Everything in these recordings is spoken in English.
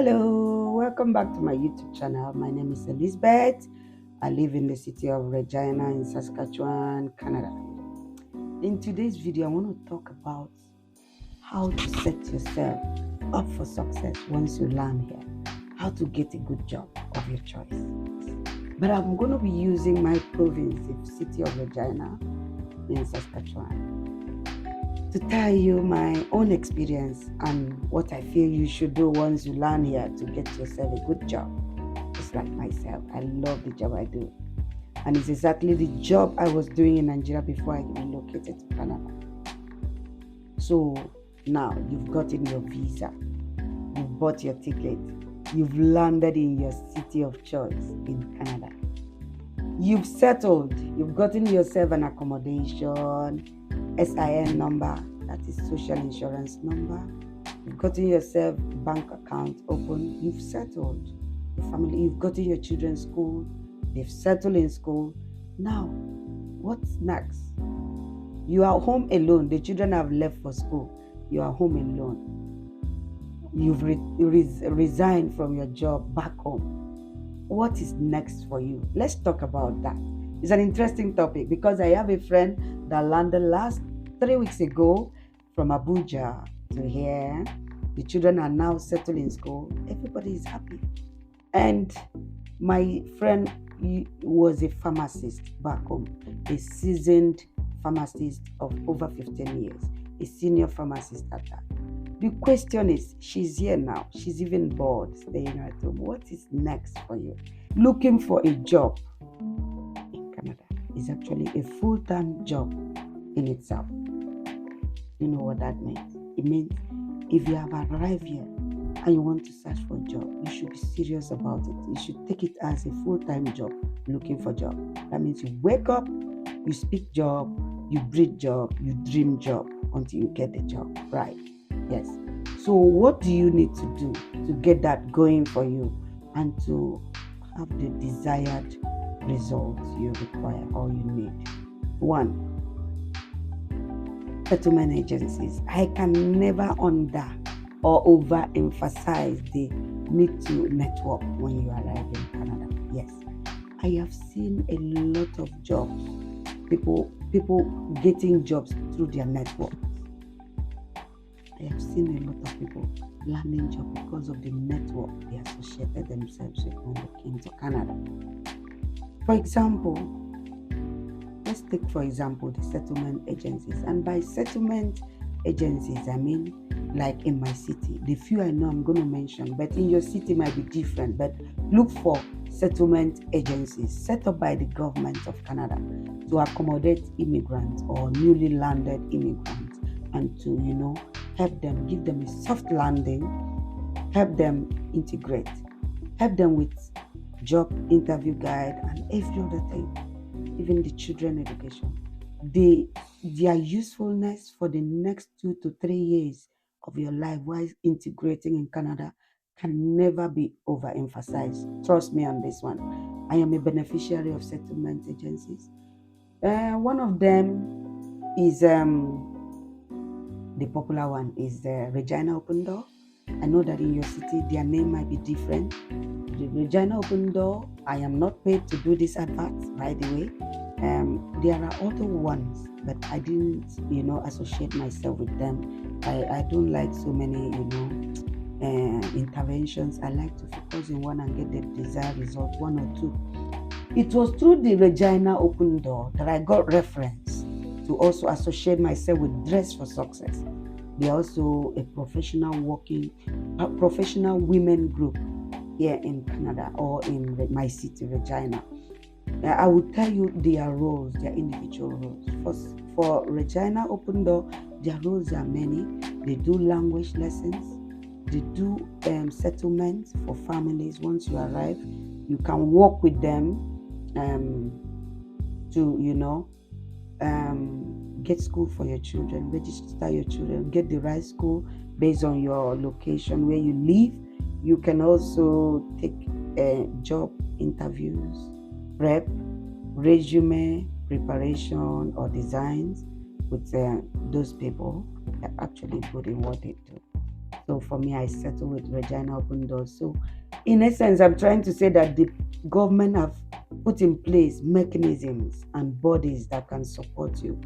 Hello, welcome back to my YouTube channel. My name is Elizabeth. I live in the city of Regina in Saskatchewan, Canada. In today's video, I want to talk about how to set yourself up for success once you land here, how to get a good job of your choice. But I'm going to be using my province, the city of Regina in Saskatchewan, to tell you my own experience and what I feel you should do once you land here to get yourself a good job. Just like myself, I love the job I do. And it's exactly the job I was doing in Nigeria before I relocated to Canada. So now you've gotten your visa, you've bought your ticket, you've landed in your city of choice in Canada. You've settled, you've gotten yourself an accommodation, SIN number, that is social insurance number. You've gotten yourself bank account open. You've settled your family. You've gotten your children's school. They've settled in school. Now, what's next? You are home alone. The children have left for school. You are home alone. You've resigned from your job back home. What is next for you? Let's talk about that. It's an interesting topic because I have a friend that landed last 3 weeks ago from Abuja to here. The children are now settled in school. Everybody is happy. And my friend was a pharmacist back home, a seasoned pharmacist of over 15 years, a senior pharmacist at that. The question is, she's here now. She's even bored staying at home. What is next for you? Looking for a job in Canada is actually a full-time job in itself. You know what that means? It means if you have arrived here and you want to search for a job, you should be serious about it. You should take it as a full-time job, looking for a job. That means you wake up, you speak job, you breathe job, you dream job until you get the job, right? Yes. So what do you need to do to get that going for you and to have the desired results you require or you need? One, settlement agencies. I can never under or overemphasize the need to network when you arrive in Canada. Yes, I have seen a lot of jobs, people getting jobs through their network. I have seen a lot of people landing jobs because of the network they associated themselves with when they came to Canada. For example, let's take for example the settlement agencies. And by settlement agencies, I mean like in my city. The few I know I'm going to mention, but in your city might be different. But look for settlement agencies set up by the government of Canada to accommodate immigrants or newly landed immigrants and to, help them, give them a soft landing, help them integrate, help them with job interview guide and every other thing, even the children education. Their usefulness for the next 2 to 3 years of your life while integrating in Canada can never be overemphasized. Trust me on this one. I am a beneficiary of settlement agencies. One of them is the popular one is Regina Open Door. I know that in your city their name might be different. The Regina Open Door, I am not paid to do this advert, by the way. There are other ones, but I didn't, associate myself with them. I don't like so many, interventions. I like to focus in one and get the desired result, one or two. It was through the Regina Open Door that I got reference to also associate myself with Dress for Success. They're also a professional women group here in Canada or in my city, Regina. I will tell you their roles, their individual roles. For Regina Open Door, their roles are many. They do language lessons. They do settlements for families. Once you arrive, you can work with them to, get school for your children, register your children, get the right school based on your location where you live. You can also take job interviews, prep, resume preparation or designs with those people that are actually good in what they do. So for me, I settle with Regina Open Doors. So in essence, I'm trying to say that the government have put in place mechanisms and bodies that can support you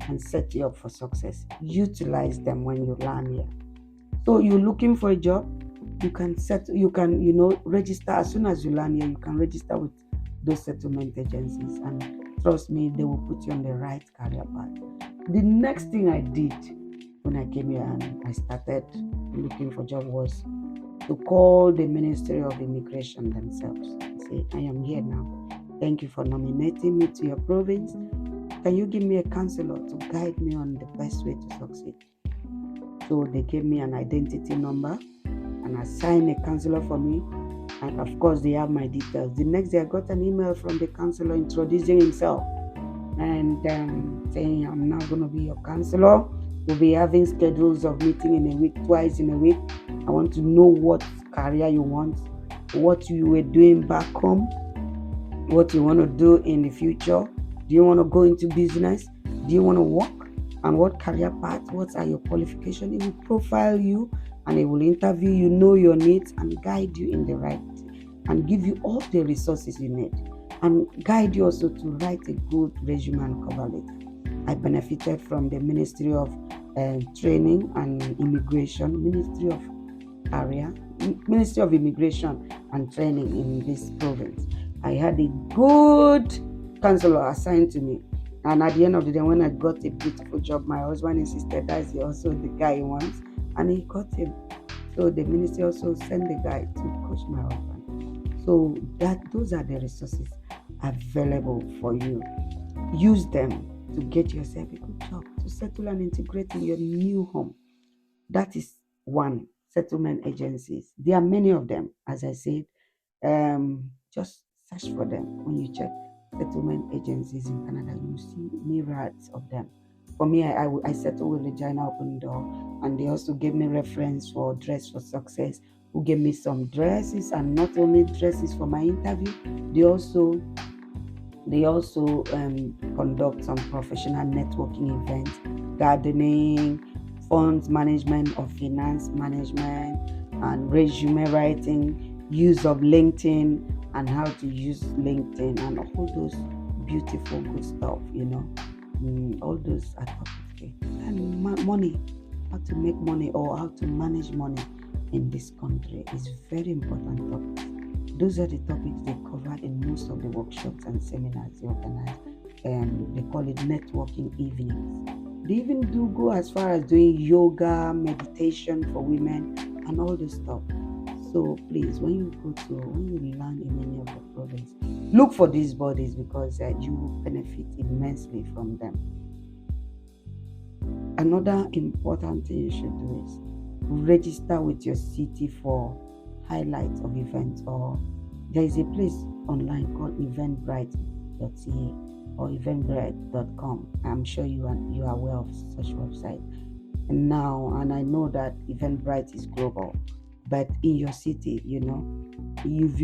and set you up for success. Utilize them when you land here. So you're looking for a job, you can register as soon as you land here, you can register with those settlement agencies, and trust me, they will put you on the right career path. The next thing I did when I came here and I started looking for job was to call the Ministry of Immigration themselves and say, I am here now. Thank you for nominating me to your province. Can you give me a counselor to guide me on the best way to succeed? So they gave me an identity number and assigned a counselor for me. And of course, they have my details. The next day, I got an email from the counselor introducing himself and saying, I'm now going to be your counselor. We'll be having schedules of meeting in a week, twice in a week. I want to know what career you want, what you were doing back home, what you want to do in the future. Do you want to go into business? Do you want to work? And what career path? What are your qualifications? It will profile you and it will interview you, know your needs, and guide you in the right, and give you all the resources you need, and guide you also to write a good resume and cover letter. I benefited from the Ministry of Training and Immigration, Ministry of Immigration and Training in this province. I had a good counselor assigned to me. And at the end of the day, when I got a beautiful job, my husband insisted that's also the guy he wants, and he got him. So the ministry also sent the guy to coach my husband. So those are the resources available for you. Use them to get yourself a good job, to settle and integrate in your new home. That is one. Settlement agencies. There are many of them, as I said. Just search for them. When you check settlement agencies in Canada, you see myriads of them. For me, I settled with Regina Open Door, and they also gave me reference for Dress for Success, who gave me some dresses, and not only dresses for my interview, they also conduct some professional networking events, gardening, funds management or finance management, and resume writing, use of LinkedIn, and how to use LinkedIn, and all those beautiful good stuff, all those are topics. And money, how to make money or how to manage money in this country is very important topic. Those are the topics they covered in most of the workshops and seminars they organize. They call it networking evenings. They even do go as far as doing yoga, meditation for women, and all this stuff. So please, when you land in any of the province, look for these bodies because you will benefit immensely from them. Another important thing you should do is register with your city for highlights of events, or there is a place online called eventbrite.ca or eventbrite.com. I'm sure you are aware of such website. And I know that Eventbrite is global, but in your city, if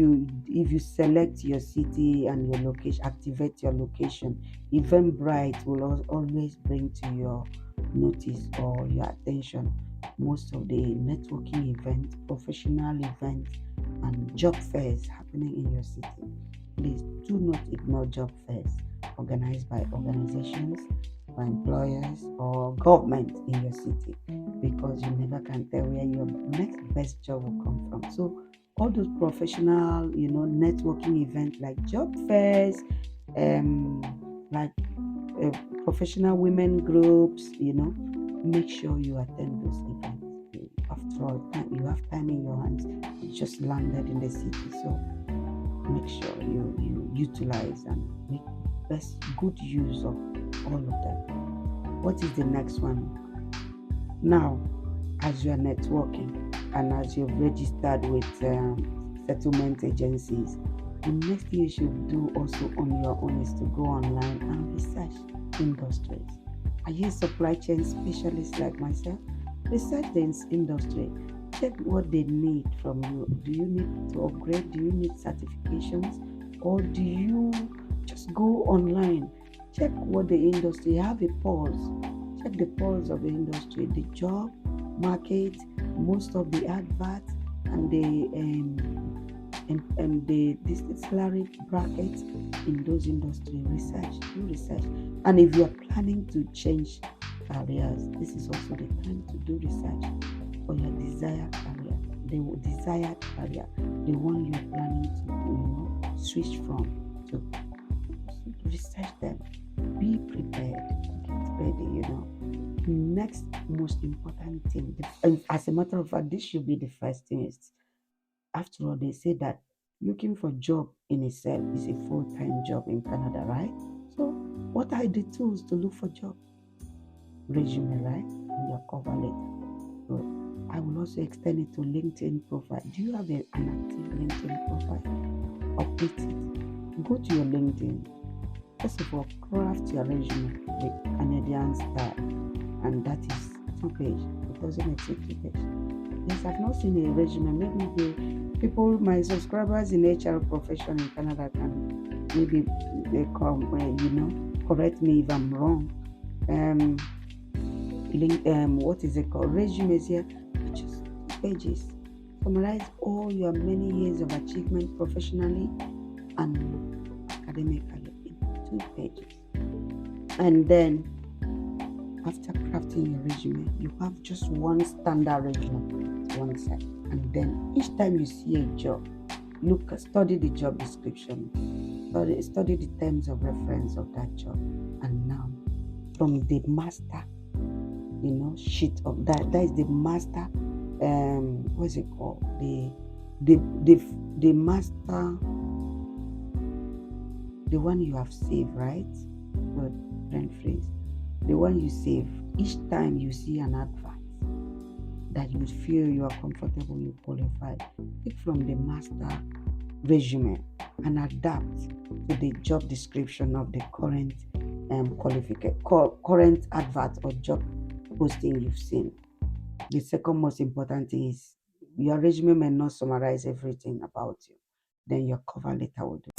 you select your city and your location, activate your location, Eventbrite will always bring to your notice or your attention most of the networking events, professional events, and job fairs happening in your city. Please do not ignore job fairs organized by organizations, by employers, or government in your city, because you never can tell where your next best job will come from. So all those professional, networking events like job fairs, like professional women groups, make sure you attend those events. After all, you have time in your hands. You just landed in the city, so make sure you utilize and make good use of all of them. What is the next one? Now, as you are networking and as you've registered with settlement agencies, the next thing you should do also on your own is to go online and research industries. Are you a supply chain specialist like myself? Research the industry. Check what they need from you. Do you need to upgrade? Do you need certifications? Or do you just go online? Check what the industry, have a pulse. Check the pulse of the industry, the job market, most of the adverts and the salary brackets in those industries. Do research. And if you are planning to change careers, this is also the time to do research for your desired career, the one you're planning to switch from. So research them, be prepared, get ready. Next most important thing, and as a matter of fact, this should be the first thing. Is after all, they say that looking for job in itself is a full-time job in Canada, right? So what are the tools to look for job? Resume, right? And your cover letter. So I will also extend it to LinkedIn profile. Do you have an active LinkedIn profile? Update it. Go to your LinkedIn. First of all, craft your resume with Canadian style, and that is 2 page. It doesn't exceed 2 page. Yes, I've not seen a resume. Maybe the people, my subscribers in HR profession in Canada, can maybe they come, correct me if I'm wrong. What is it called? Resumes here, just 2 pages. Summarize all your many years of achievement professionally and academically in 2 pages. And then after crafting your resume, you have just one standard resume to one side. And then each time you see a job, study the job description, study the terms of reference of that job. And now, from the master, sheet of that is the master, what's it called? The master, the one you have saved, right? Good, friend phrase. The one you save. Each time you see an advert that you feel you are comfortable, you qualify, pick from the master resume and adapt to the job description of the current current advert or job posting you've seen. The second most important thing is your resume may not summarize everything about you. Then your cover letter will do.